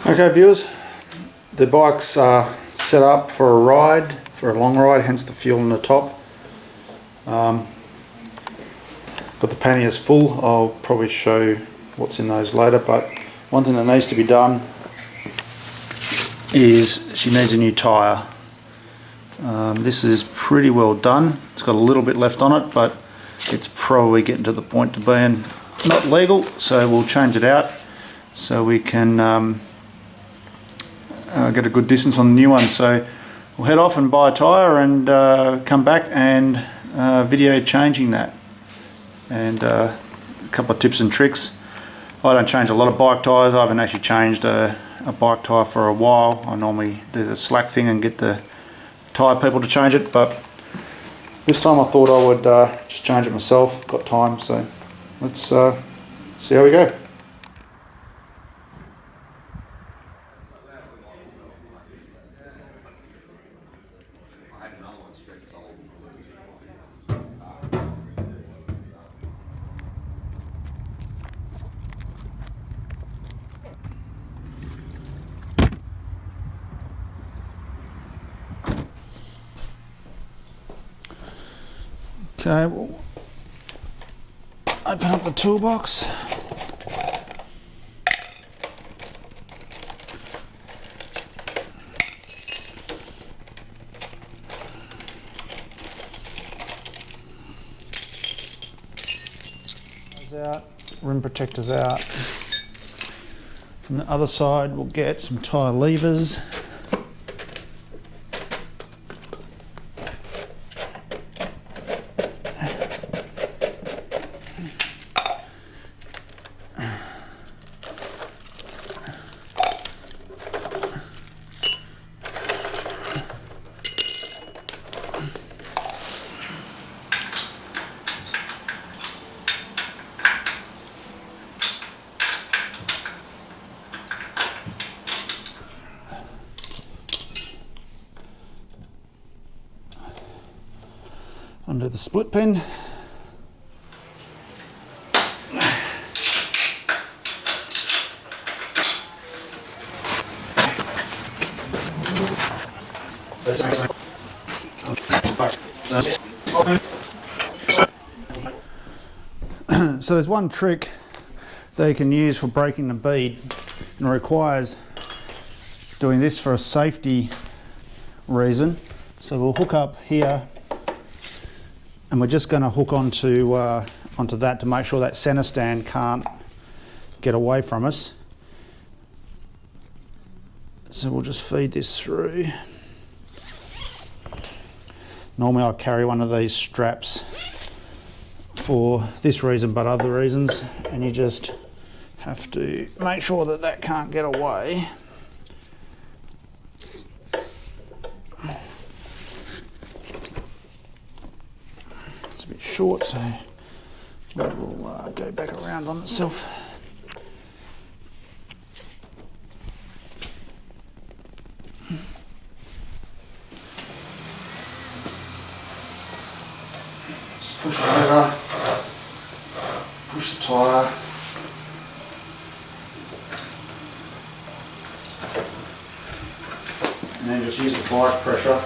Okay viewers, the bike's set up for a ride, for a long ride, hence the fuel on the top. Got the panniers full. I'll probably show what's in those later, but one thing that needs to be done is she needs a new tyre. This is pretty well done. It's got a little bit left on it, but it's probably getting to the point to being not legal, so we'll change it out so we can get a good distance on the new one. So we'll head off and buy a tyre and come back and video changing that, and a couple of tips and tricks. I don't change a lot of bike tyres. I haven't actually changed a bike tyre for a while. I normally do the slack thing and get the tyre people to change it, but this time I thought I would just change it myself. Got time, so let's see how we go. Okay, we'll open up the toolbox. Out, rim protectors out. From the other side we'll get some tyre levers. Under the split pin. So there's one trick that you can use for breaking the bead, and it requires doing this for a safety reason. So we'll hook up here, and we're just going to hook onto that to make sure that center stand can't get away from us. So we'll just feed this through. Normally I carry one of these straps for this reason, but other reasons, and you just have to make sure that that can't get away. It's a bit short, so it will go back around on itself. Just push it over, push the tyre. And then just use the bike pressure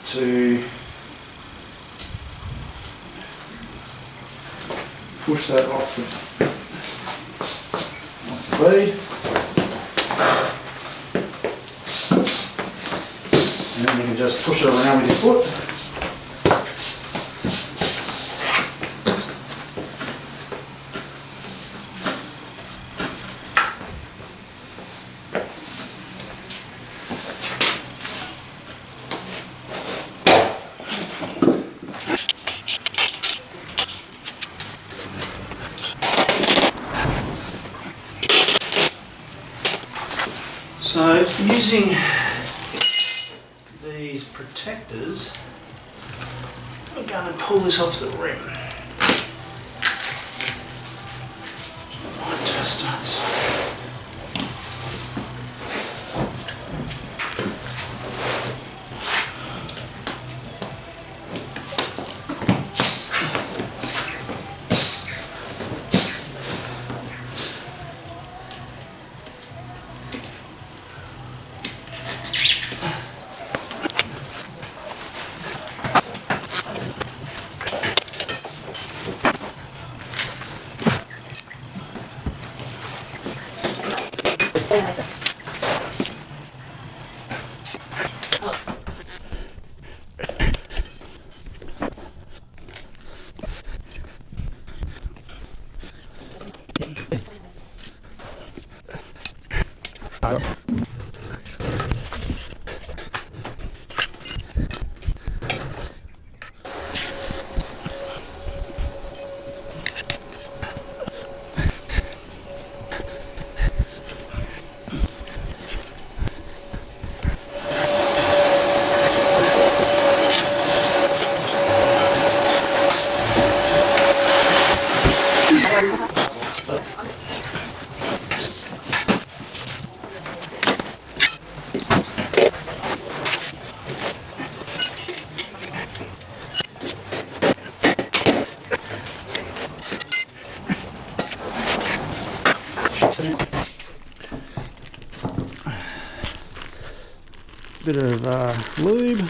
to push that off the feed, and then you can just push it around with your foot. So using these protectors, I'm going to pull this off the rim. Might just start this one. bit of lube.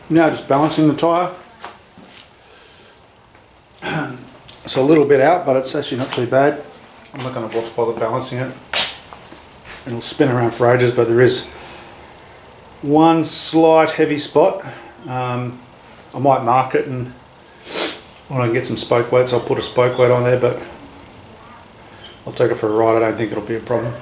Now just balancing the tyre. It's a little bit out, but it's actually not too bad. I'm not going to bother balancing it. It'll spin around for ages, but there is one slight heavy spot. I might mark it, and when I get some spoke weights I'll put a spoke weight on there, but I'll take it for a ride. I don't think it'll be a problem.